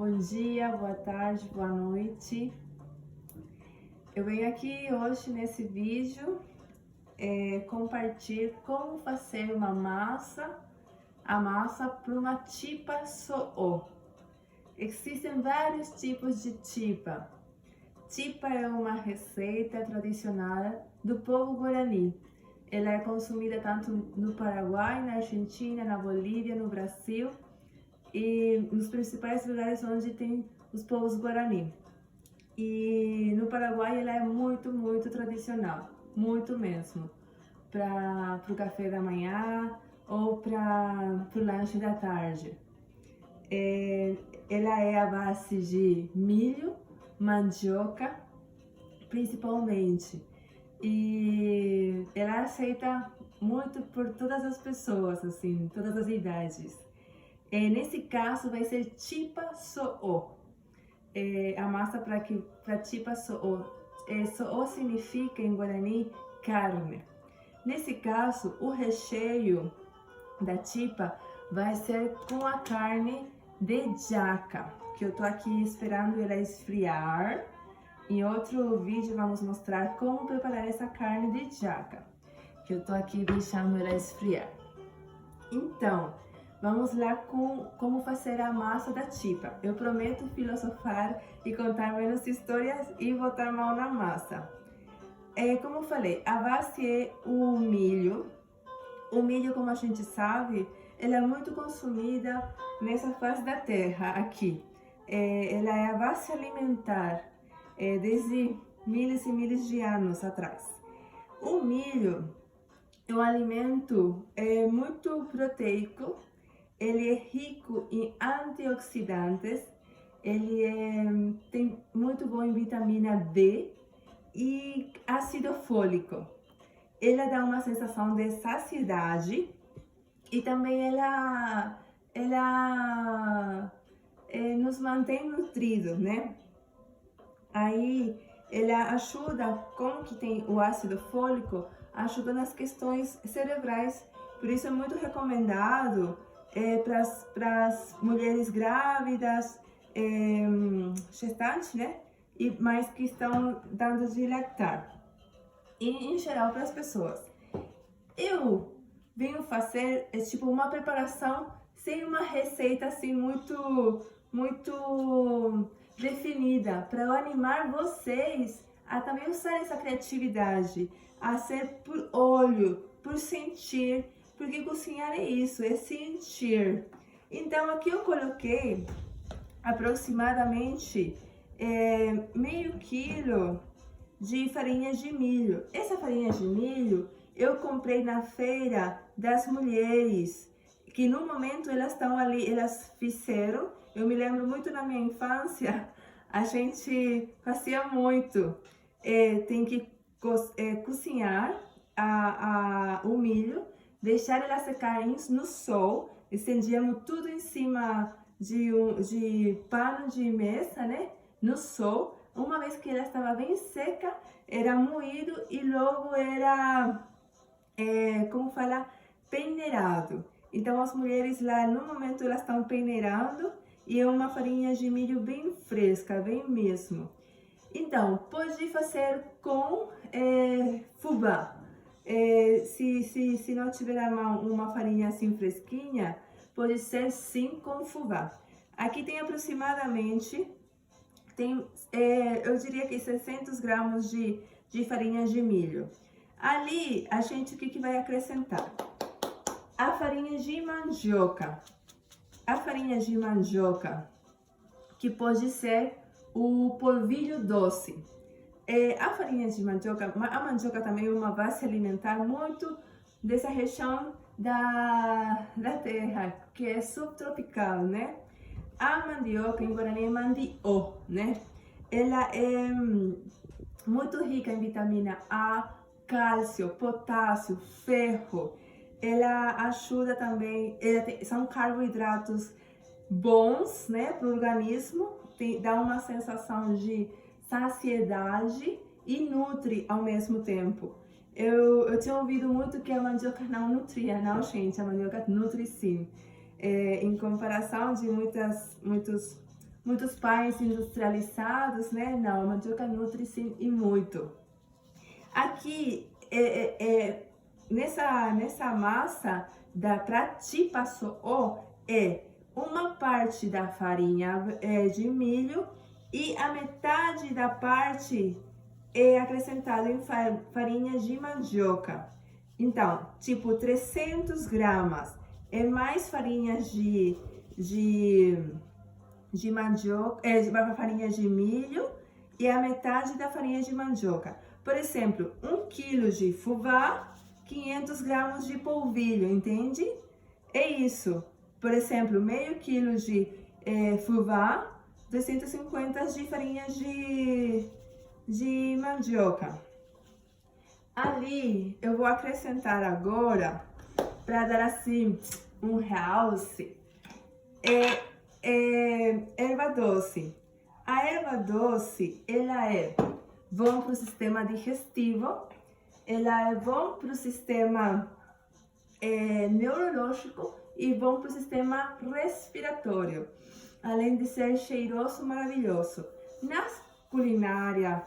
Bom dia, boa tarde, boa noite. Eu venho aqui hoje nesse vídeo compartilhar como fazer a massa para uma chipa so'o. Existem vários tipos de chipa. Chipa é uma receita tradicional do povo guarani. Ela é consumida tanto no Paraguai, na Argentina, na Bolívia, no Brasil e nos principais lugares onde tem os povos guarani. E no Paraguai ela é muito tradicional, muito mesmo, para o café da manhã ou para o lanche da tarde. Ela é a base de milho, mandioca, principalmente, e ela é aceita muito por todas as pessoas, assim, todas as idades. Nesse caso vai ser chipa so'o. A massa para chipa so'o. So'o significa em guarani carne. Nesse caso, o recheio da chipa vai ser com a carne de jaca, que eu tô aqui esperando ela esfriar. Em outro vídeo vamos mostrar como preparar essa carne de jaca, que eu tô aqui deixando ela esfriar. Então, vamos lá com como fazer a massa da chipa. Eu prometo filosofar e contar menos histórias e botar a mão na massa. Como eu falei, a base é o milho. O milho, como a gente sabe, ela é muito consumida nessa face da terra aqui. Ela é a base alimentar desde milhas e milhas de anos atrás. O milho é um alimento muito proteico. Ele é rico em antioxidantes, ele tem muito bom em vitamina D e ácido fólico. Ela dá uma sensação de saciedade e também ela nos mantém nutridos, né? Aí ela ajuda, como que tem o ácido fólico, ajuda nas questões cerebrais. Por isso é muito recomendado para as mulheres grávidas, gestantes, né? Mas que estão dando de lactar. E em geral para as pessoas. Eu venho fazer tipo uma preparação sem uma receita assim muito definida, para eu animar vocês a também usar essa criatividade, a ser por olho, por sentir, porque cozinhar é isso, é sentir. Então aqui eu coloquei aproximadamente meio quilo de farinha de milho. Essa farinha de milho eu comprei na feira das mulheres, que no momento elas estão ali, elas fizeram. Eu me lembro muito na minha infância, a gente fazia muito. Tem que cozinhar o milho, deixar ela secar no sol, estendíamos tudo em cima de pano de mesa, né? No sol. Uma vez que ela estava bem seca, era moído e logo era, como fala, peneirado. Então as mulheres lá no momento elas estão peneirando e é uma farinha de milho bem fresca, bem mesmo. Então, pode fazer com fubá. Se não tiver à mão uma farinha assim fresquinha, pode ser sim com fubá. Aqui tem aproximadamente, eu diria que 600 gramas de farinha de milho. Ali, a gente, o que vai acrescentar? A farinha de mandioca. A farinha de mandioca, que pode ser o polvilho doce. A farinha de mandioca, a mandioca também é uma base alimentar muito dessa região da terra, que é subtropical, né? A mandioca em guarani é mandiô, né? Ela é muito rica em vitamina A, cálcio, potássio, ferro. Ela ajuda também, são carboidratos bons, né, para o organismo, dá uma sensação de saciedade e nutre ao mesmo tempo. Eu tinha ouvido muito que a mandioca não nutria, não, gente, a mandioca nutre sim. Em comparação de muitos muitos pães industrializados, né? Não, a mandioca nutre sim e muito. Aqui, nessa massa para chipa so'o é uma parte da farinha de milho e a metade da parte é acrescentada em farinha de mandioca. Então, tipo 300 gramas é mais farinha de mandioca, farinha de milho e a metade da farinha de mandioca. Por exemplo, 1 kg de fubá, 500 gramas de polvilho, entende? É isso. Por exemplo, meio quilo de fubá, 250 de farinha de mandioca. Ali eu vou acrescentar agora, para dar assim um realce, erva doce. A erva doce, ela é bom para o sistema digestivo, ela é bom para o sistema neurológico e bom para o sistema respiratório, além de ser cheiroso, maravilhoso. Na culinária,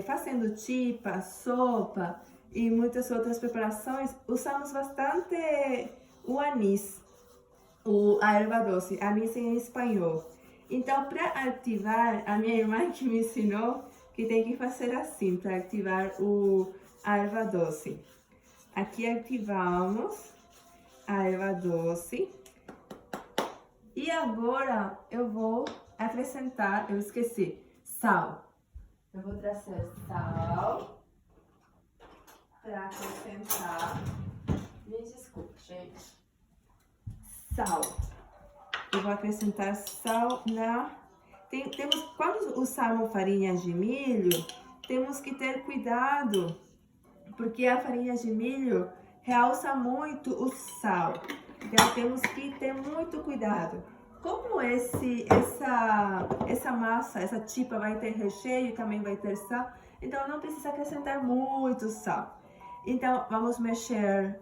fazendo chipa, sopa e muitas outras preparações, usamos bastante o anis, a erva doce, anis em espanhol. Então, para ativar, a minha irmã que me ensinou que tem que fazer assim, para ativar a erva doce. Aqui ativamos a erva doce. E agora eu vou acrescentar, eu esqueci, sal. Eu vou trazer sal para acrescentar. Me desculpe, gente. Sal. Eu vou acrescentar sal quando usamos farinha de milho, temos que ter cuidado, porque a farinha de milho realça muito o sal. Então temos que ter muito cuidado. Como essa massa, essa chipa vai ter recheio e também vai ter sal, então não precisa acrescentar muito sal. Então vamos mexer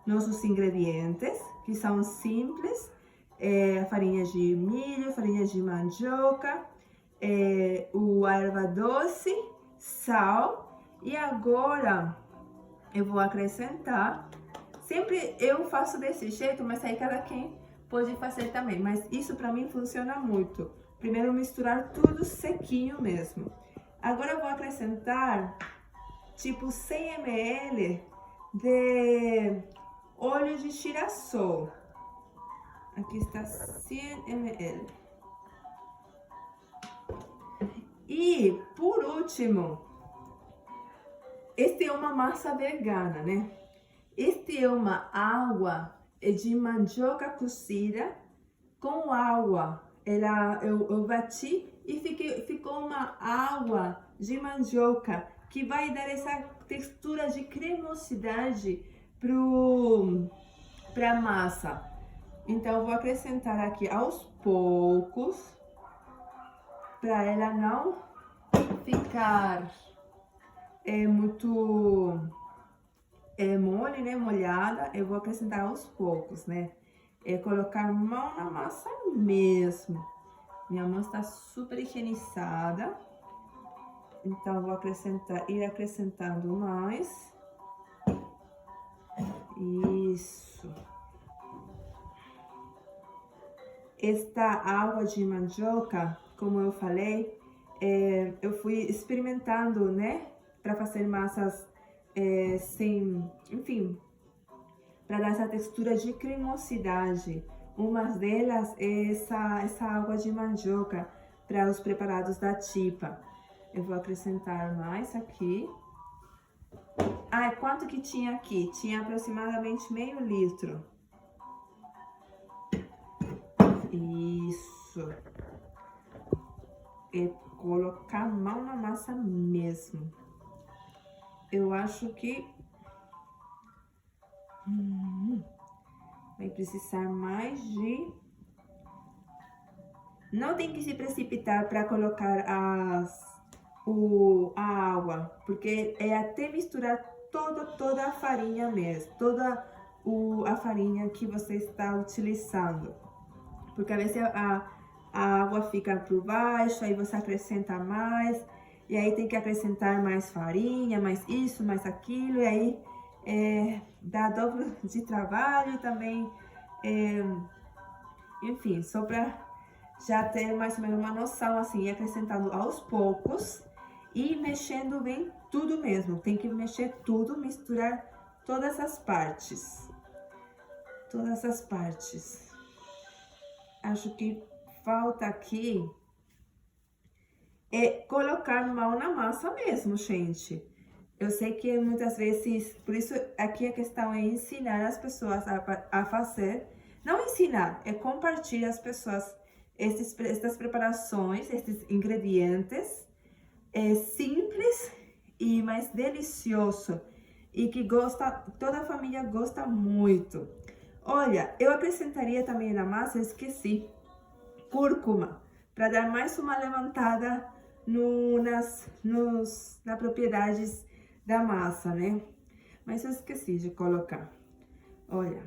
nossos ingredientes, que são simples. A farinha de milho, farinha de mandioca, a erva doce, sal. E agora eu vou acrescentar. Sempre eu faço desse jeito, mas aí cada quem pode fazer também. Mas isso para mim funciona muito. Primeiro misturar tudo sequinho mesmo. Agora eu vou acrescentar tipo 100 ml de óleo de girassol. Aqui está 100 ml. E por último, esta é uma massa vegana, né? Esta é uma água de mandioca cozida com água. Eu bati e ficou uma água de mandioca que vai dar essa textura de cremosidade para a massa. Então, eu vou acrescentar aqui aos poucos, para ela não ficar muito mole, né, molhada. Eu vou acrescentar aos poucos, né? Colocar a mão na massa mesmo. Minha mão está super higienizada. Então, eu vou ir acrescentando mais. Isso. Esta água de mandioca, como eu falei, eu fui experimentando, né, para fazer massas enfim, para dar essa textura de cremosidade. Uma delas é essa água de mandioca para os preparados da chipa. Eu vou acrescentar mais aqui. Quanto que tinha aqui? Tinha aproximadamente meio litro. Isso. Colocar a mão na massa mesmo. Eu acho que vai precisar mais de... Não tem que se precipitar para colocar a água, porque é até misturar toda a farinha mesmo, toda a farinha que você está utilizando. Porque a vezes a água fica por baixo, aí você acrescenta mais, e aí tem que acrescentar mais farinha, mais isso, mais aquilo, e aí dá dobro de trabalho e também, enfim, só para já ter mais ou menos uma noção, assim, acrescentando aos poucos e mexendo bem tudo mesmo. Tem que mexer tudo, misturar todas as partes. Todas as partes. Acho que falta aqui colocar mão na massa mesmo, gente. Eu sei que muitas vezes, por isso aqui a questão é ensinar as pessoas a fazer. Não ensinar, é compartilhar as pessoas estas preparações, estes ingredientes simples e mais delicioso e que toda a família gosta muito. Olha, eu acrescentaria também na massa, esqueci, cúrcuma, para dar mais uma levantada nas propriedades da massa, né? Mas eu esqueci de colocar. Olha,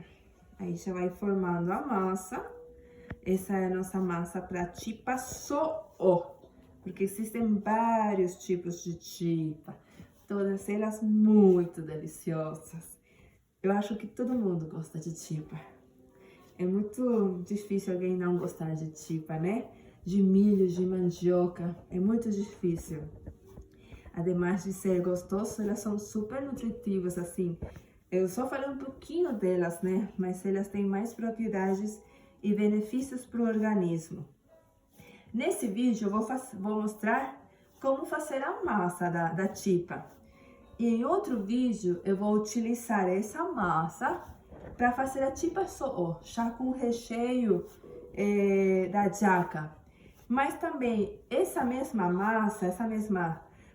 aí já vai formando a massa. Essa é a nossa massa para chipa so'o, porque existem vários tipos de chipa, todas elas muito deliciosas. Eu acho que todo mundo gosta de chipa. É muito difícil alguém não gostar de chipa, né? De milho, de mandioca, é muito difícil. Ademais de ser gostoso, elas são super nutritivas, assim. Eu só falei um pouquinho delas, né? Mas elas têm mais propriedades e benefícios para o organismo. Nesse vídeo eu vou mostrar como fazer a massa da chipa. E em outro vídeo eu vou utilizar essa massa para fazer a chipa so'o, já com o recheio da jaca. Mas também essa mesma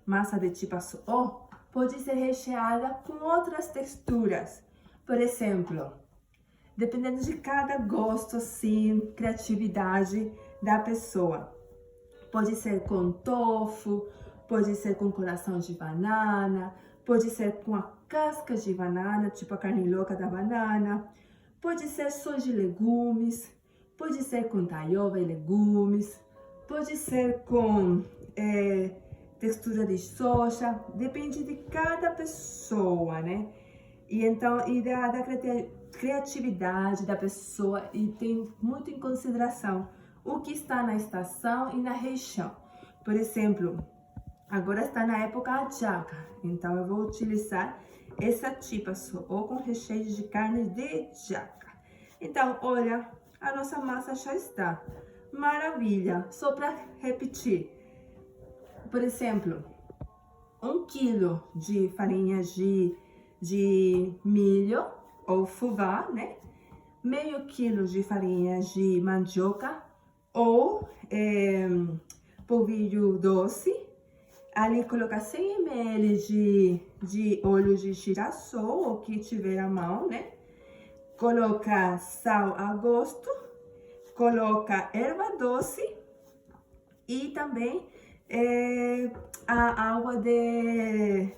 massa de chipa so'o pode ser recheada com outras texturas. Por exemplo, dependendo de cada gosto, assim, criatividade da pessoa. Pode ser com tofu, pode ser com coração de banana, pode ser com a casca de banana, tipo a carne louca da banana, pode ser só de legumes, pode ser com taioba e legumes, pode ser com textura de soja, depende de cada pessoa, né? E então, da criatividade da pessoa, e tem muito em consideração o que está na estação e na região. Por exemplo, agora está na época a jaca, então eu vou utilizar essa chipa so'o com recheio de carne de jaca. Então, olha, a nossa massa já está. Maravilha! Só para repetir, por exemplo, 1 quilo de farinha de milho ou fubá, né? Meio quilo de farinha de mandioca ou polvilho doce. Ali colocar 100 ml de óleo de girassol, ou que tiver à mão, né? Colocar sal a gosto, coloca erva doce e também a água de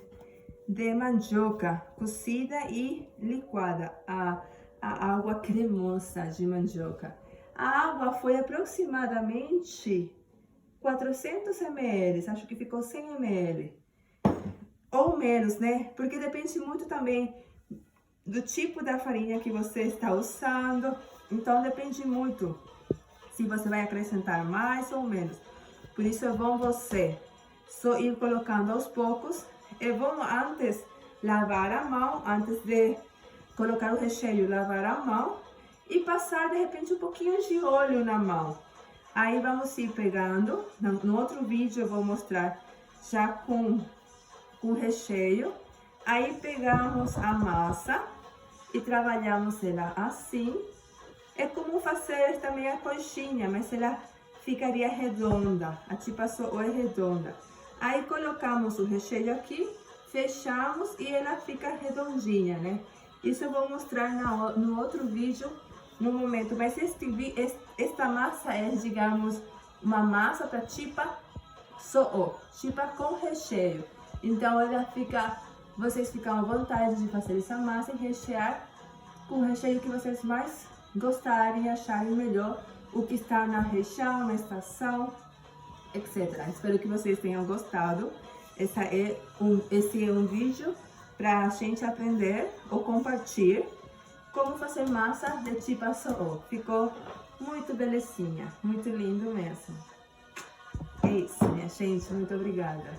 mandioca cozida e liquada, a água cremosa de mandioca. A água foi aproximadamente 400 ml, acho que ficou 100 ml, ou menos, né? Porque depende muito também do tipo da farinha que você está usando, então depende muito se você vai acrescentar mais ou menos. Por isso é bom você só ir colocando aos poucos. É bom antes lavar a mão, antes de colocar o recheio, lavar a mão e passar de repente um pouquinho de óleo na mão. Aí vamos ir pegando, no outro vídeo eu vou mostrar já com recheio. Aí pegamos a massa e trabalhamos ela assim. É como fazer também a coxinha, mas ela ficaria redonda, a chipa so'o é redonda. Aí colocamos o recheio aqui, fechamos e ela fica redondinha, né? Isso eu vou mostrar no outro vídeo, no momento. Mas esta massa é, digamos, uma massa para chipa so'o, chipa com recheio. Então ela vocês ficam à vontade de fazer essa massa e rechear com o recheio que vocês mais gostarem e acharem melhor o que está na região, na estação, etc. Espero que vocês tenham gostado. Esse é um vídeo para a gente aprender ou compartilhar como fazer massa de chipa so'o. Ficou muito belezinha, muito lindo mesmo. É isso, minha gente. Muito obrigada.